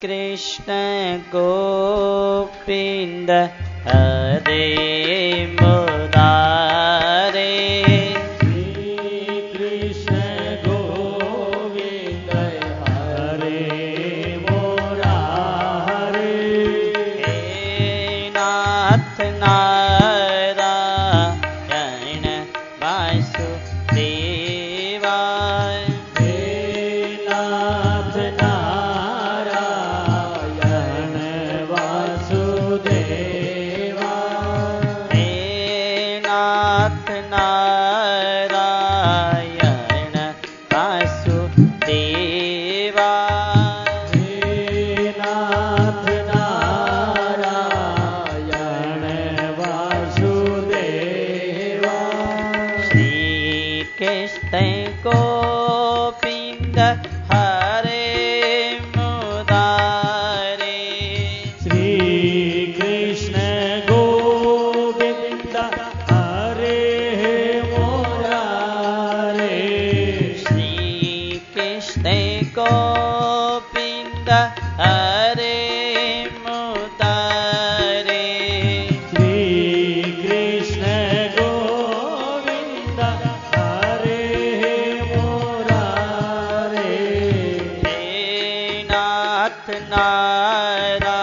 कृष्ण गोविंद हरे मुरारे, श्री कृष्ण गोविंद हरे मुरारे, हे नाथ नारायण वासुदेवा, हे नाथ नारायण वासुदेवा, हे नाथ नारायण वासुदेवा, हे नाथ नारायण वासुदेवा, श्री कृष्ण गोविंद हरे मुरारे, श्री कृष्ण गोविंद हरे मुरारे, श्री कृष्ण गोविंद हरे मुरारे, श्री कृष्ण गोविंद हरे मुरारे, हे नाथ नारायण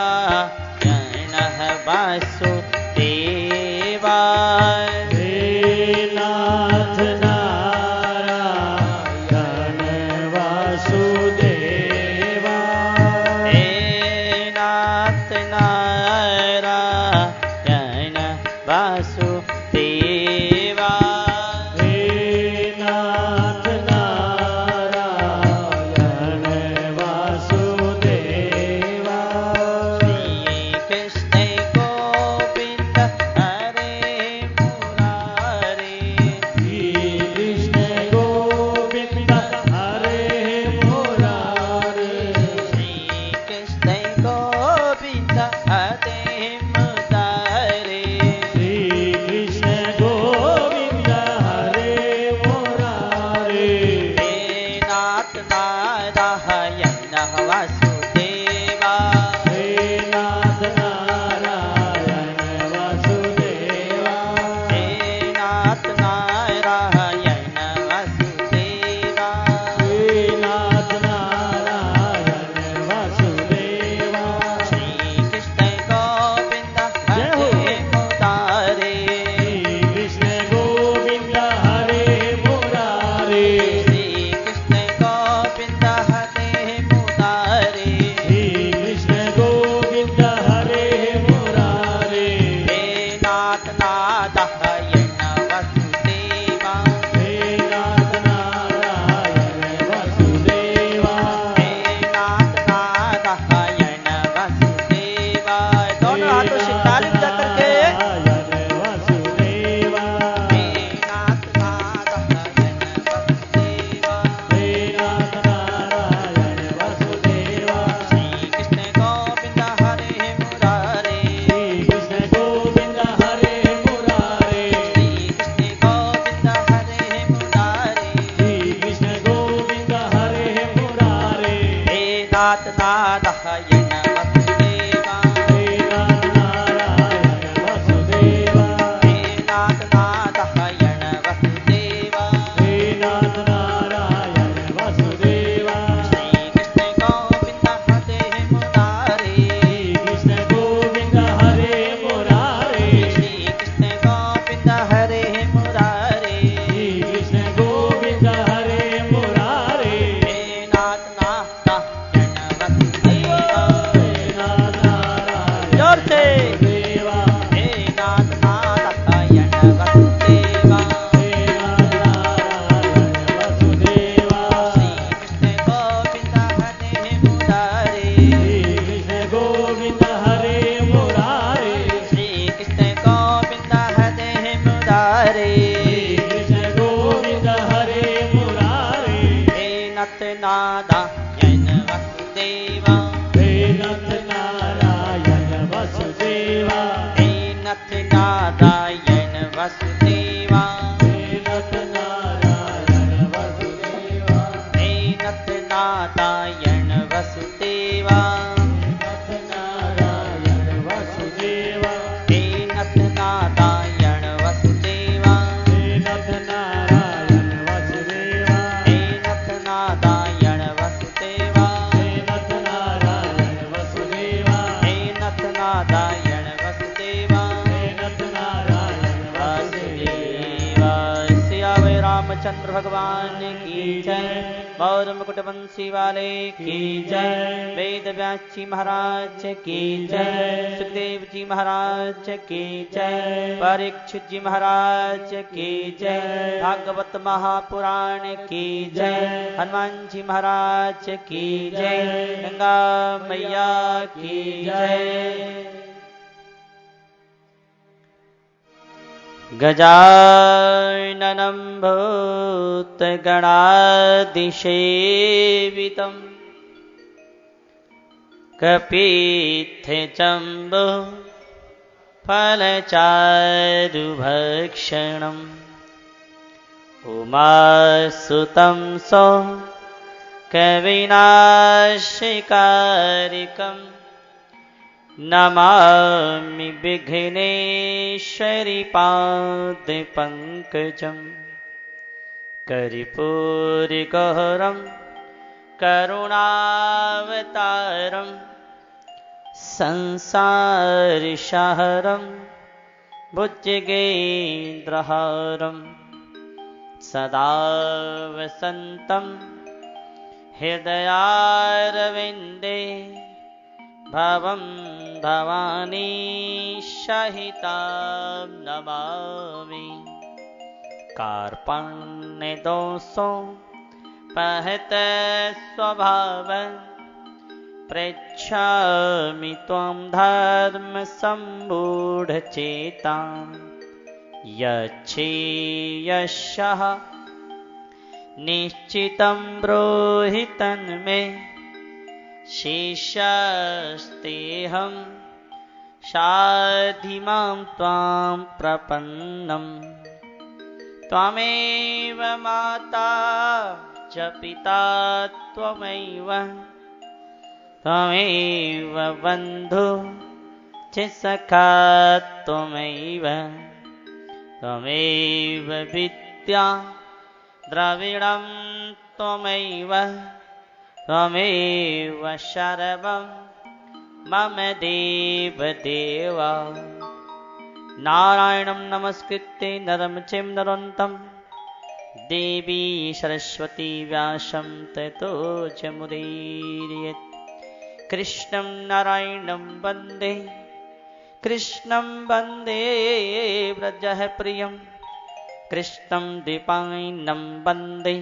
वासुदेवा, हे नाथ नारायण वासुदेवा, हे नाथ नारायण वासुदेवा, हे नाथ नारायण वासुदेवा, श्री कृष्ण गोविंद हरे मुरारे, श्री कृष्ण गोविंद हरे मुरारे, श्री कृष्ण गोविंद हरे मुरारे, श्री कृष्ण गोविंद हरे मुरारे, हे नाथ नारायण वासुदेवा, हे नाथ नारायण वासुदेवा, हे नाथ नारायण वासुदेवा, हे नाथ नारायण वासुदेवा, श्री कृष्ण गोविंद हरे मुरारे, श्री कृष्ण गोविंद हरे मुरारे, श्री कृष्ण गोविंद हरे मुरारे, श्री कृष्ण गोविंद हरे मुरारे, हे नाथ नारायण वासुदेवा, हे नाथ नारायण वासुदेवा, हे नाथ नारायण वासुदेवा। दोनों हाथों से ताली बजा करके नारायण वासुदेवा, हे नाथ नारायण वासुदेवा, हे नाथ नारायण वासुदेवा, श्री कृष्ण गोविंद हरे मुरारे, श्री कृष्ण गोविंद हरे मुरारे, श्री कृष्ण गोविंद हरे मुरारे, श्री कृष्ण गोविंद हरे मुरारे, हे नाथ नारायण वासुदेवा, हे नाथ नारायण वासुदेवा, हे नाथ नारायण वासुदेवा, हे नाथ नारायण वासुदेवा, श्री कृष्ण गोविंद हरे मुरारे, श्री कृष्ण गोविंद हरे मुरारे, श्री कृष्ण गोविंद हरे मुरारे, श्री कृष्ण गोविंद हरे मुरारे, हे नाथ नारायण वासुदेवा, हे नाथ नारायण जोर से वासुदेवा, हे नाथ नारायण वासुदेवा, हे नाथ नारायण वासुदेवा, श्री कृष्ण गोविंद हरे मुरारे, श्री कृष्ण गोविंद हरे मुरारे, श्री कृष्ण गोविंद हरे मुरारे, श्री कृष्ण गोविंद हरे मुरारे, हे नाथ नारायण वासुदेवा, हे नाथ नारायण वासुदेवा, हे नाथ नारायण वासुदेवा, हे नाथ नारायण वासुदेवा, हे नाथ नारायण वासुदेवा, भगवान की जय। मौर मुकुट बंसी वाले की जय। वेद व्यास जी महाराज की जय। सुखदेव जी महाराज की जय। परीक्षित जी महाराज की जय। भागवत महापुराण की जय। हनुमान जी महाराज की जय। गंगा मैया की जय। गजाननं भूतगणादिसेवितं कपित्थजम्बो फलचारुभक्षणम् उमासुतं सो कविनाशिकारिकम् नमामि विघ्नेश्वरी पादपङ्कजं। कर्पूरगौरं करुणावतारं संसारसारं भुजगेन्द्रहारं सदा वसन्तं हृदयारविन्दे भवं भवानी सहितां नमामि। कार्पण्यदोषो पहत स्वभाव पृच्छामि त्वं धर्मसम्मूढचेतां। यच्छेयशः निश्चितं ब्रूहि तन्मे शेषस्तेऽहं शाधिमां त्वां प्रपन्नम्। त्वमेव माता च पिता त्वमेव त्वमेव बन्धु च सखा त्वमेव त्वमेव विद्या द्रविणं त्वमेव त्वमेव सर्वं मम देवदेव। नारायणं नमस्कृत्य नरं चैव नरोत्तमं देवी सरस्वती व्यासं ततो जयमुदीरयेत्। कृष्णं नारायणं वन्दे कृष्णं वन्दे व्रजः प्रियं कृष्णं द्वैपायनं वन्दे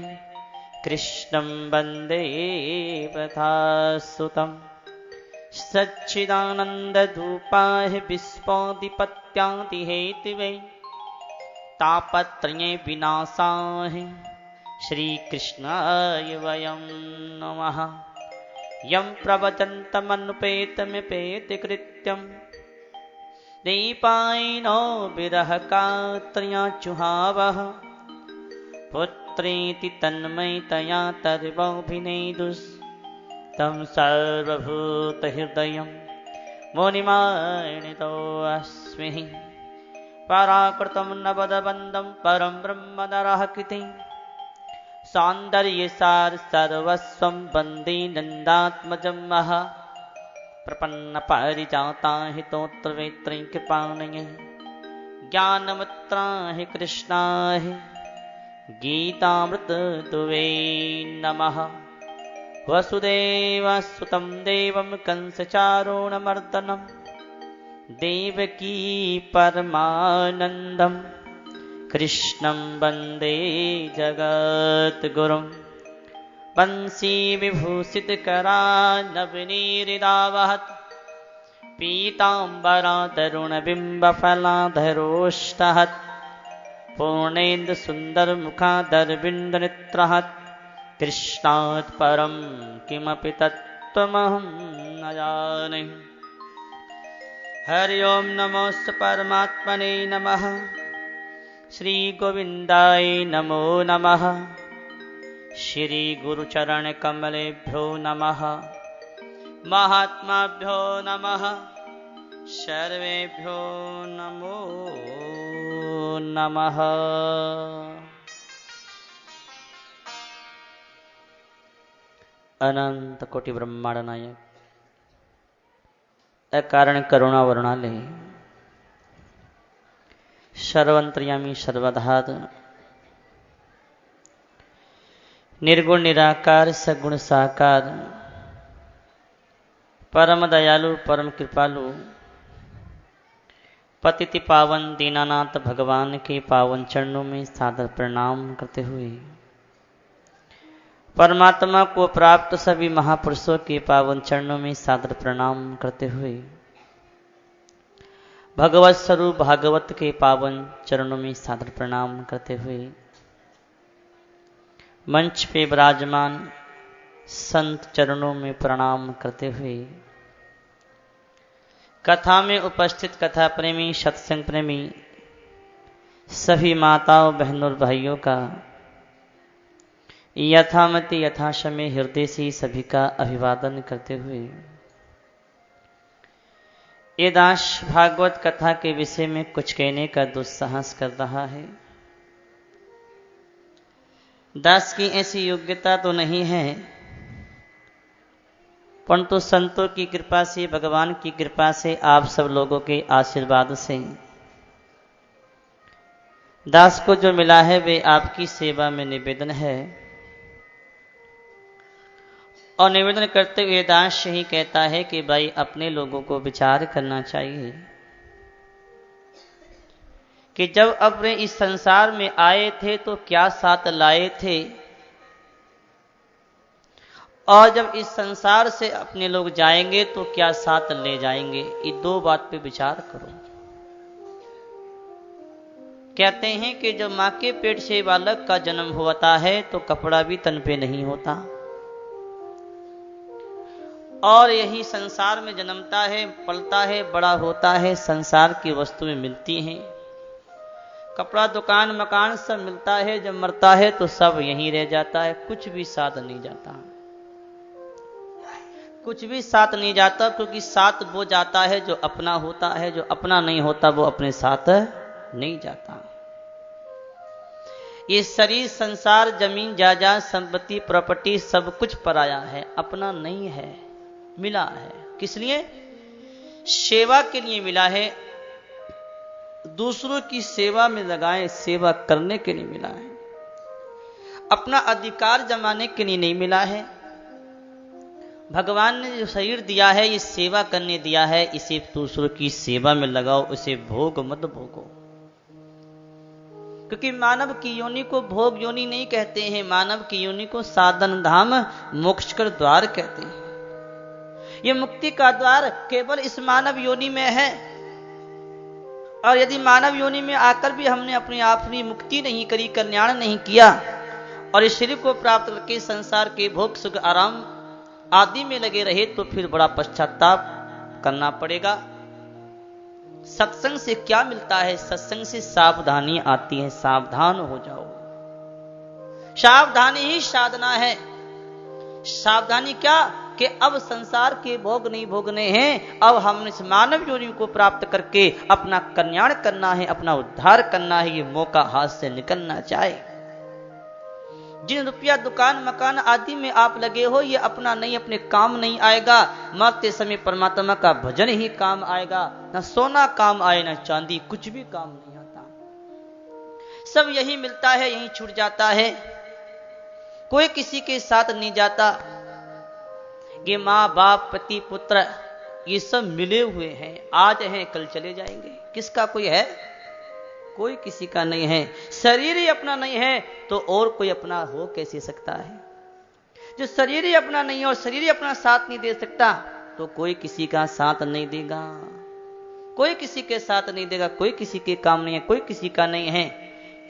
कृष्णं वन्दे प्रथासुतं। सच्चिदानन्दरूपाय विश्वोत्पत्त्यादिहेतवे तापत्रये विनाशाय श्रीकृष्णाय वयं नमः। यं प्रवचन्तमनुपेतमिपेतकृत्यं दीपायनो विरहकात्रयाजुहावः पुत्रेति तन्मयतया तर्वोऽभिनेदुस् तं सर्वभूतहृदयं मुनिमानितोऽस्मि। पराकृतं नवदबन्धं परं ब्रह्म नरःकृतिं सौन्दर्यसार सर्वस्वं वन्दे नन्दात्मजं महा। प्रपन्नपारिजाताय स्तोत्रवेत्रैः कृपाणये ज्ञानमुद्राय कृष्णाय गीतामृततुवे नमः। वसुदेवसुतं देवं कंसचारूणमर्दनं देवकी परमानन्दं कृष्णं वन्दे जगद्गुरुं। वंशी विभूषितकरानवनीरिदावहत् पीताम्बरातरुणबिम्बफलाधरोष्टहत् पूर्णेन्दुसुन्दरमुखादरविन्दनेत्रहत् कृष्णात् परं किमपि तत्त्वमहं न जाने। हरि ओं नमोऽस्तु परमात्मने नमः। श्रीगोविन्दाय नमो नमः। श्रीगुरुचरणकमलेभ्यो नमः। महात्माभ्यो नमः। सर्वेभ्यो नमो नमः। अनंत कोटि ब्रह्मांड नायक अकारण करुणा वर्णालय सर्वंतर्यामी सर्वधात निर्गुण निराकार सगुण साकार, परम दयालु परम कृपालु, पतित पावन दीनानाथ भगवान के पावन चरणों में सादर प्रणाम करते हुए, परमात्मा को प्राप्त सभी महापुरुषों के पावन चरणों में सादर प्रणाम करते हुए, भगवत स्वरूप भागवत के पावन चरणों में सादर प्रणाम करते हुए, मंच पे विराजमान संत चरणों में प्रणाम करते हुए, कथा में उपस्थित कथा प्रेमी सत्संग प्रेमी सभी माताओं बहनों और भाइयों का यथामति यथाशमे हृदय से सभी का अभिवादन करते हुए, ये दास भागवत कथा के विषय में कुछ कहने का दुस्साहस कर रहा है। दास की ऐसी योग्यता तो नहीं है, परंतु संतों की कृपा से, भगवान की कृपा से, आप सब लोगों के आशीर्वाद से दास को जो मिला है वे आपकी सेवा में निवेदन है। और निवेदन करते हुए दास यही कहता है कि भाई अपने लोगों को विचार करना चाहिए कि जब अपने इस संसार में आए थे तो क्या साथ लाए थे, और जब इस संसार से अपने लोग जाएंगे तो क्या साथ ले जाएंगे। ये दो बात पे विचार करो। कहते हैं कि जब मां के पेट से बालक का जन्म होता है तो कपड़ा भी तन पे नहीं होता, और यही संसार में जन्मता है, पलता है, बड़ा होता है, संसार की वस्तुएं मिलती हैं, कपड़ा दुकान मकान सब मिलता है। जब मरता है तो सब यहीं रह जाता है, कुछ भी साथ नहीं जाता, कुछ भी साथ नहीं जाता, क्योंकि साथ वो जाता है जो अपना होता है, जो अपना नहीं होता वो अपने साथ नहीं जाता। ये शरीर संसार जमीन जायदाद संपत्ति प्रॉपर्टी सब कुछ पराया है, अपना नहीं है, मिला है। किस लिए? सेवा के लिए मिला है, दूसरों की सेवा में लगाए, सेवा करने के लिए मिला है, अपना अधिकार जमाने के लिए नहीं मिला है। भगवान ने जो शरीर दिया है ये सेवा करने दिया है, इसे दूसरों की सेवा में लगाओ, इसे भोग मत भोगो। क्योंकि मानव की योनि को भोग योनि नहीं कहते हैं, मानव की योनि को साधन धाम मोक्ष कर द्वार कहते हैं। ये मुक्ति का द्वार केवल इस मानव योनि में है, और यदि मानव योनि में आकर भी हमने अपनी आपनी मुक्ति नहीं करी, कल्याण नहीं किया, और इस शरीर को प्राप्त करके संसार के भोग सुख आराम आदि में लगे रहे तो फिर बड़ा पश्चाताप करना पड़ेगा। सत्संग से क्या मिलता है? सत्संग से सावधानी आती है, सावधान हो जाओ। सावधानी ही साधना है। सावधानी क्या? कि अब संसार के भोग नहीं भोगने हैं, अब हमने इस मानव योनि को प्राप्त करके अपना कल्याण करना है, अपना उद्धार करना है। ये मौका हाथ से निकलना चाहे। जिन रुपया दुकान मकान आदि में आप लगे हो ये अपना नहीं, अपने काम नहीं आएगा। मरते समय परमात्मा का भजन ही काम आएगा। न सोना काम आए, न चांदी, कुछ भी काम नहीं आता। सब यही मिलता है, यही छूट जाता है, कोई किसी के साथ नहीं जाता। ये माँ बाप पति पुत्र ये सब मिले हुए हैं, आज हैं कल चले जाएंगे। किसका कोई है? कोई किसी का नहीं है। शरीर ही अपना नहीं है तो और कोई अपना हो कैसे सकता है? जो शरीर ही अपना नहीं है और शरीर ही अपना साथ नहीं दे सकता तो कोई किसी का साथ नहीं देगा, कोई किसी के साथ नहीं देगा, कोई किसी के काम नहीं है, कोई किसी का नहीं है।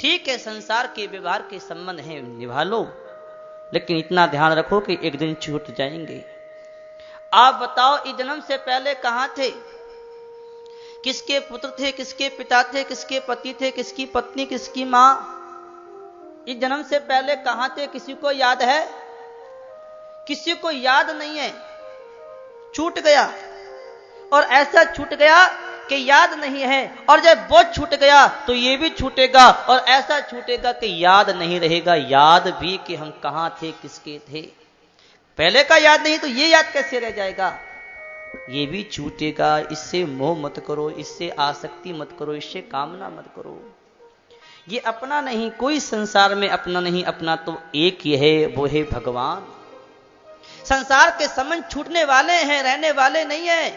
ठीक है, संसार के व्यवहार के संबंध है, निभा लो, लेकिन इतना ध्यान रखो कि एक दिन छूट जाएंगे। आप बताओ, इस जन्म से पहले कहां थे? किसके पुत्र थे, किसके पिता थे, किसके पति थे, किसकी पत्नी, किसकी मां? इस जन्म से पहले कहां थे? किसी को याद है? किसी को याद नहीं है। छूट गया, और ऐसा छूट गया कि याद नहीं है, और जब वो छूट गया तो ये भी छूटेगा, और ऐसा छूटेगा कि याद नहीं रहेगा। याद भी कि हम कहां थे, किसके थे। पहले का याद नहीं तो ये याद कैसे रह जाएगा? ये भी छूटेगा। इससे मोह मत करो, इससे आसक्ति मत करो, इससे कामना मत करो। ये अपना नहीं, कोई संसार में अपना नहीं, अपना तो एक ही है, वो है भगवान। संसार के संबंध छूटने वाले हैं, रहने वाले नहीं है।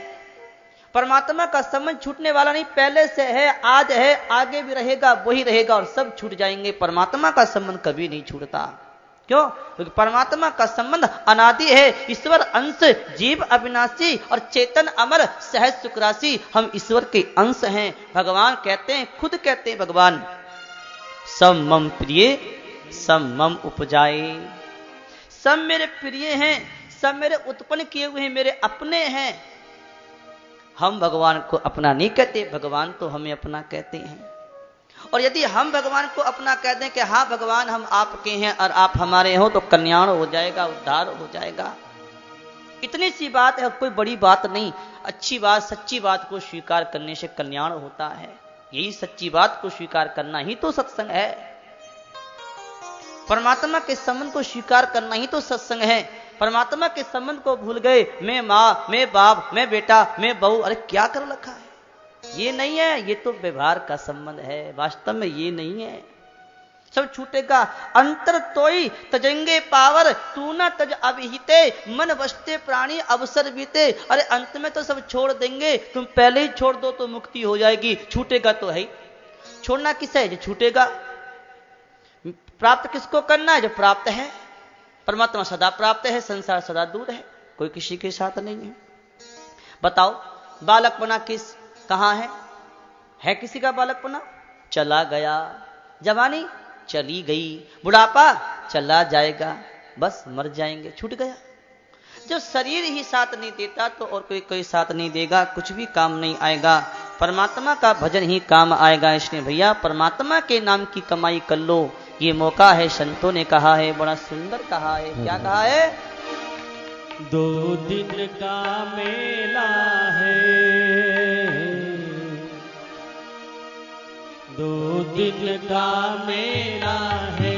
परमात्मा का संबंध छूटने वाला नहीं, पहले से है, आज है, आगे भी रहेगा, वही रहेगा और सब छूट जाएंगे। परमात्मा का संबंध कभी नहीं छूटता। क्यों? क्योंकि परमात्मा का संबंध अनादि है। ईश्वर अंश, जीव अविनाशी और चेतन अमर, सहज सुखराशि। हम ईश्वर के अंश हैं। भगवान कहते हैं, खुद कहते हैं भगवान, सब मम प्रिय सब मम उपजाए। सब मेरे प्रिय हैं, सब मेरे उत्पन्न किए हुए हैं, मेरे अपने हैं। हम भगवान को अपना नहीं कहते, भगवान तो हमें अपना कहते हैं। और यदि हम भगवान को अपना कह दें कि हाँ भगवान हम आपके हैं और आप हमारे हो, तो कल्याण हो जाएगा, उद्धार हो जाएगा। इतनी सी बात है, कोई बड़ी बात नहीं। अच्छी बात, सच्ची बात को स्वीकार करने से कल्याण होता है। यही सच्ची बात को स्वीकार करना ही तो सत्संग है। परमात्मा के संबंध को स्वीकार करना ही तो सत्संग है। परमात्मा के संबंध को भूल गए, मैं माँ, मैं बाप, मैं बेटा, मैं बहू, अरे क्या कर रखा है? ये नहीं है, ये तो व्यवहार का संबंध है। वास्तव में ये नहीं है। सब छूटेगा। अंतर तोई तजेंगे पावर, तू न तज अभिहिते, मन बसते प्राणी अवसर बीते। अरे अंत में तो सब छोड़ देंगे, तुम पहले ही छोड़ दो तो मुक्ति हो जाएगी। छूटेगा तो है ही। छोड़ना किसे है? जो छूटेगा। प्राप्त किसको करना है? जो प्राप्त है। परमात्मा सदा प्राप्त है, संसार सदा दूर है, कोई किसी के साथ नहीं है। बताओ, बालकपना कहां है किसी का बालकपना? चला गया। जवानी चली गई। बुढ़ापा चला जाएगा, बस मर जाएंगे, छूट गया। जब शरीर ही साथ नहीं देता तो और कोई साथ नहीं देगा, कुछ भी काम नहीं आएगा। परमात्मा का भजन ही काम आएगा। इसलिए भैया परमात्मा के नाम की कमाई कर लो, ये मौका है। संतों ने कहा है, बड़ा सुंदर कहा है। क्या कहा है? 2 दिन का मेला है, 2 दिन का मेला है,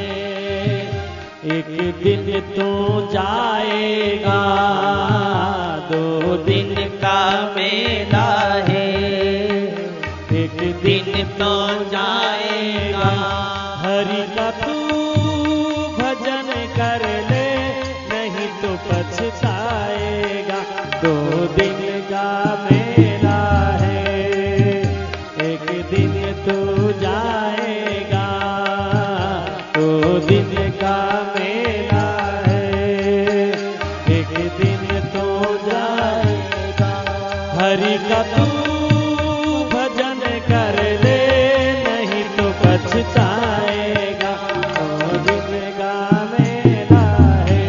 एक दिन तो जाएगा। 2 दिन का मेला है, एक दिन तो जाएगा। हरि का तू भजन कर ले, नहीं तो पछताएगा। 2 दिन का मेला है, एक दिन तो जाएगा। 2 दिन का मेला है, एक दिन तो जाएगा। हरि का तू भजन कर ले, नहीं तो पछताएगा। 2 दिन का मेला है।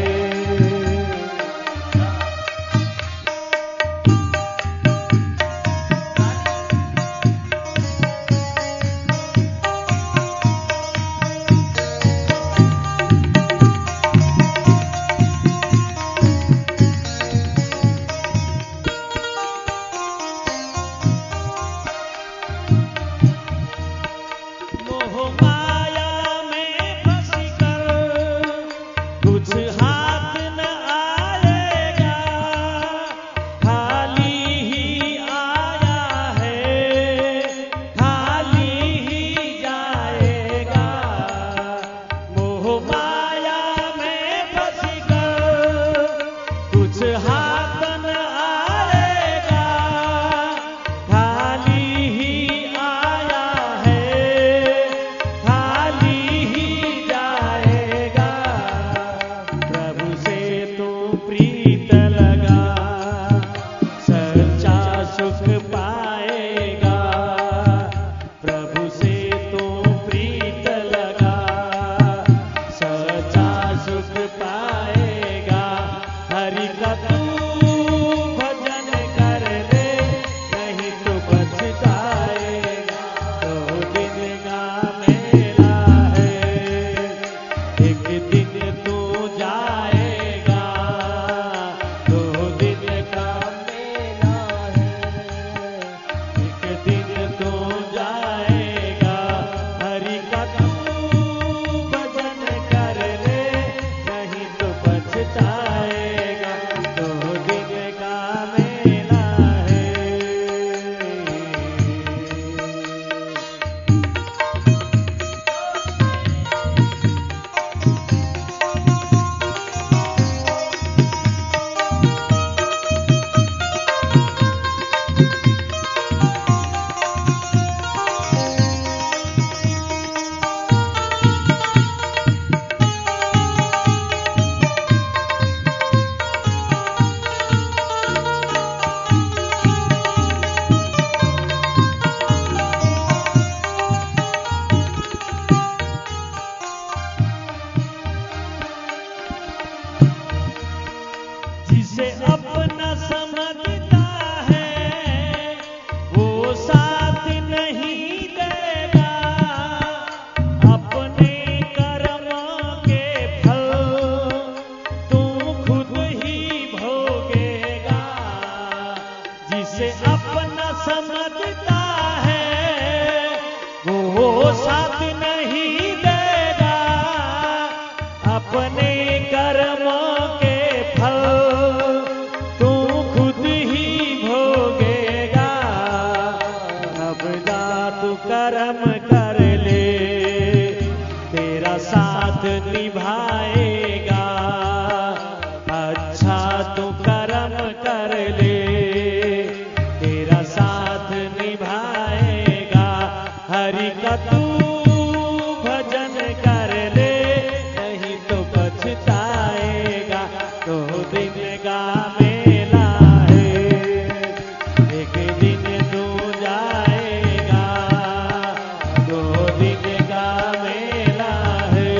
जिसे अपना समझता है वो साथ नहीं देगा, अपने कर्मों के फल तू खुद ही भोगेगा। अब जा तू कर्म कर ले, तेरा साथ निभाएगा। अच्छा तू कर्म कर ले, तेरा साथ निभाएगा। हरि का तू भजन कर ले, नहीं तो पछताएगा। तो दिन का मेला है, एक दिन तू जाएगा। दो दिन का मेला है,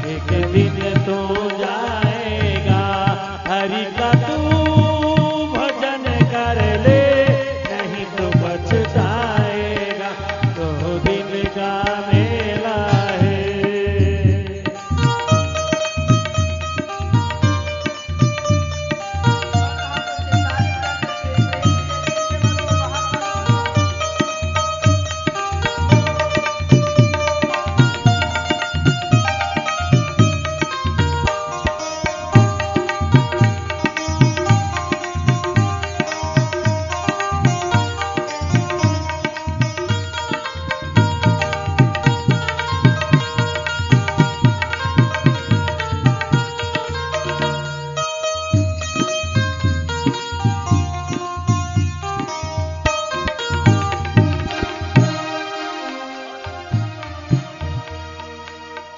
एक दिन तू जाएगा। हरि का तू भजन कर ले, नहीं तो पछताएगा। दो दिन का मेला है।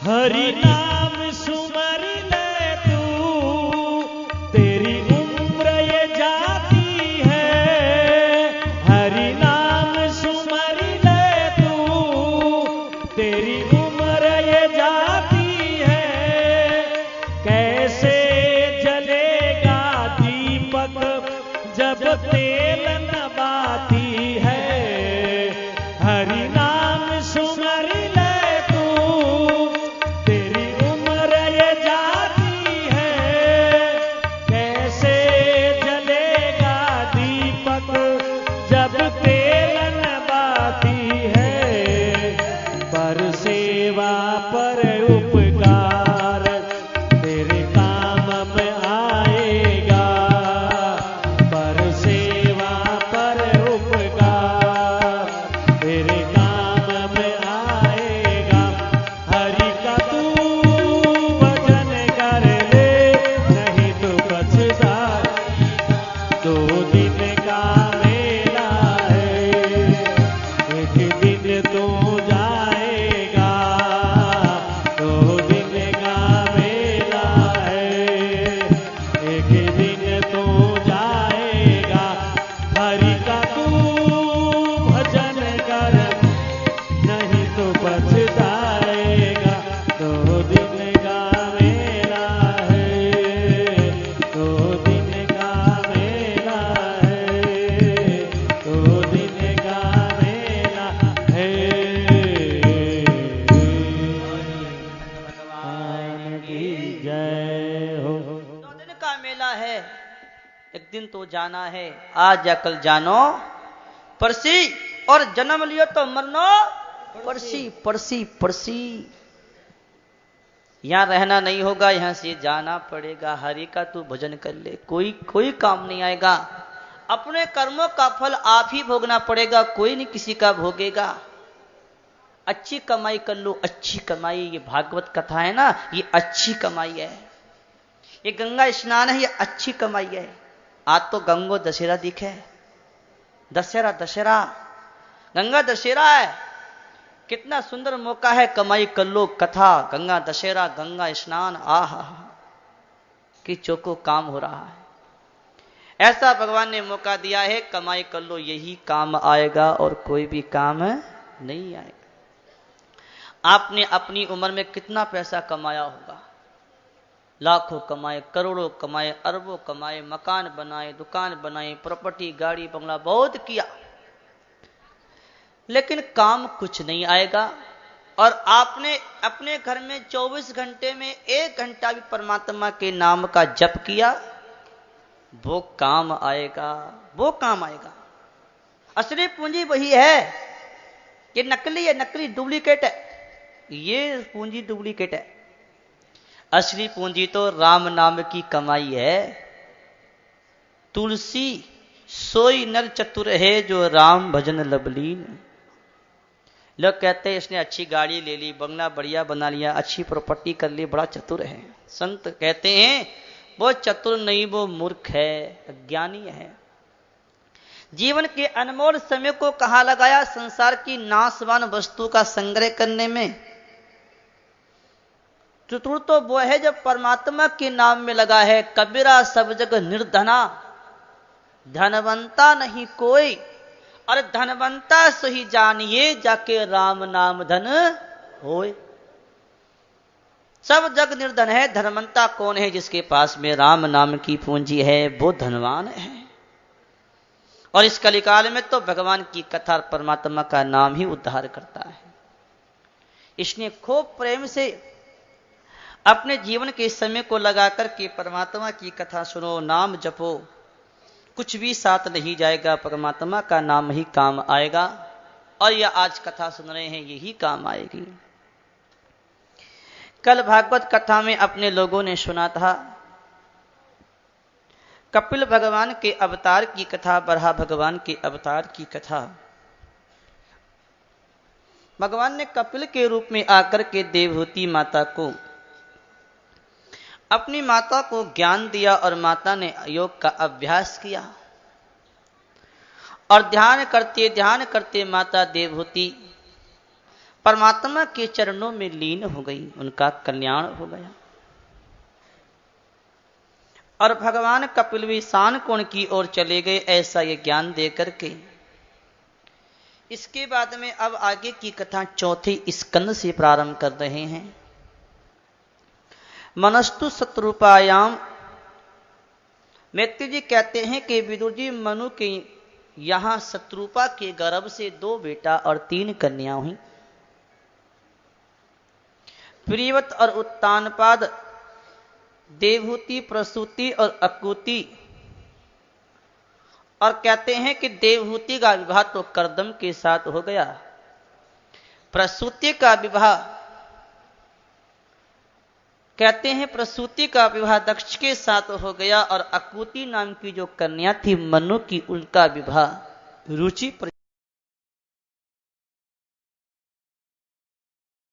हरि नाम सुमर ले तू, तेरी उम्र ये जाती है। हरि नाम सुमर ले तू, तेरी उम्र ये जाती है। कैसे जलेगा दीपक जब तेल न बाती है। हरि नाम सुमर ले तू, तेरी उम्र ये जाती है। कैसे जलेगा दीपक जब तेल न बाती है। पर सेवा पर उपकार तेरे काम में आएगा। पर सेवा पर उपकार तेरे काम में आएगा। हरि का तू भजन कर ले, नहीं तो पछताएगा। दो दिन का मेला है, एक दिन तू जाएगा। दो दिन का मेला है, एक दिन तू जाएगा। हरि का तू भजन कर, नहीं तो पछताएगा। दो दिन का मेला है, दो दिन का मेला है, दो दिन का मेला है। भगवान की जय हो। 2 दिन का मेला है, एक दिन तो जाना है। आज या कल जानो परसी, और जन्म लियो तो मरनो परसी परसी परसी। यहां रहना नहीं होगा, यहां से जाना पड़ेगा। हरि का तू भजन कर ले, कोई काम नहीं आएगा। अपने कर्मों का फल आप ही भोगना पड़ेगा, कोई नहीं किसी का भोगेगा। अच्छी कमाई कर लो, अच्छी कमाई। ये भागवत कथा है ना, ये अच्छी कमाई है। ये गंगा स्नान है, ये अच्छी कमाई है। आज तो गंगो दशहरा दिखे, दशहरा गंगा दशहरा है। कितना सुंदर मौका है, कमाई कर लो। कथा, गंगा दशहरा, गंगा स्नान, आहा कि चौको काम हो रहा है। ऐसा भगवान ने मौका दिया है, कमाई कर लो, यही काम आएगा और कोई भी काम नहीं आएगा। आपने अपनी उम्र में कितना पैसा कमाया होगा? लाखों कमाए, करोड़ों कमाए, अरबों कमाए, मकान बनाए, दुकान बनाए, प्रॉपर्टी, गाड़ी, बंगला बहुत किया, लेकिन काम कुछ नहीं आएगा। और आपने अपने घर में 24 घंटे में 1 घंटा भी परमात्मा के नाम का जप किया, वो काम आएगा, वो काम आएगा। असली पूंजी वही है, ये नकली है, नकली डुप्लीकेट है, ये पूंजी डुप्लीकेट है। असली पूंजी तो राम नाम की कमाई है। तुलसी सोई नर चतुर है, जो राम भजन लबलीन। लोग कहते हैं इसने अच्छी गाड़ी ले ली, बंगला बढ़िया बना लिया, अच्छी प्रॉपर्टी कर ली, बड़ा चतुर है। संत कहते हैं वो चतुर नहीं, वो मूर्ख है, अज्ञानी है। जीवन के अनमोल समय को कहां लगाया? संसार की नाशवान वस्तु का संग्रह करने में। चतुर तो वो है जब परमात्मा के नाम में लगा है। कबीरा सब जग निर्धना, धनवंता नहीं कोई, और धनवंता सही जानिए, जाके राम नाम धन होए। सब जग निर्धन है, धनवंता कौन है? जिसके पास में राम नाम की पूंजी है, वो धनवान है। और इस कलिकाल में तो भगवान की कथा, परमात्मा का नाम ही उद्धार करता है। इसने खूब प्रेम से अपने जीवन के समय को लगाकर के परमात्मा की कथा सुनो, नाम जपो, कुछ भी साथ नहीं जाएगा, परमात्मा का नाम ही काम आएगा। और यह आज कथा सुन रहे हैं, यही काम आएगी। कल भागवत कथा में अपने लोगों ने सुना था कपिल भगवान के अवतार की कथा, बरहा भगवान के अवतार की कथा। भगवान ने कपिल के रूप में आकर के देवहूति माता को, अपनी माता को ज्ञान दिया, और माता ने योग का अभ्यास किया। और ध्यान करते माता देवहूति परमात्मा के चरणों में लीन हो गई, उनका कल्याण हो गया। और भगवान कपिल भी शान कोण की ओर चले गए, ऐसा ये ज्ञान देकर के। इसके बाद में अब आगे की कथा चौथे स्कंद से प्रारंभ कर रहे हैं। मनस्तु शत्रुपायाम। मैत्री जी कहते हैं कि विदुर जी, मनु के यहां शत्रुपा के गर्भ से 2 बेटा और 3 कन्या हुई। प्रियवत और उत्तानपाद, देवहूति, प्रसूति और अकुति। और कहते हैं कि देवहूति का विवाह तो कर्दम के साथ हो गया, प्रसूति का विवाह, कहते हैं प्रसूति का विवाह दक्ष के साथ हो गया। और अकुति नाम की जो कन्या थी मनु की, उनका विवाह रुचि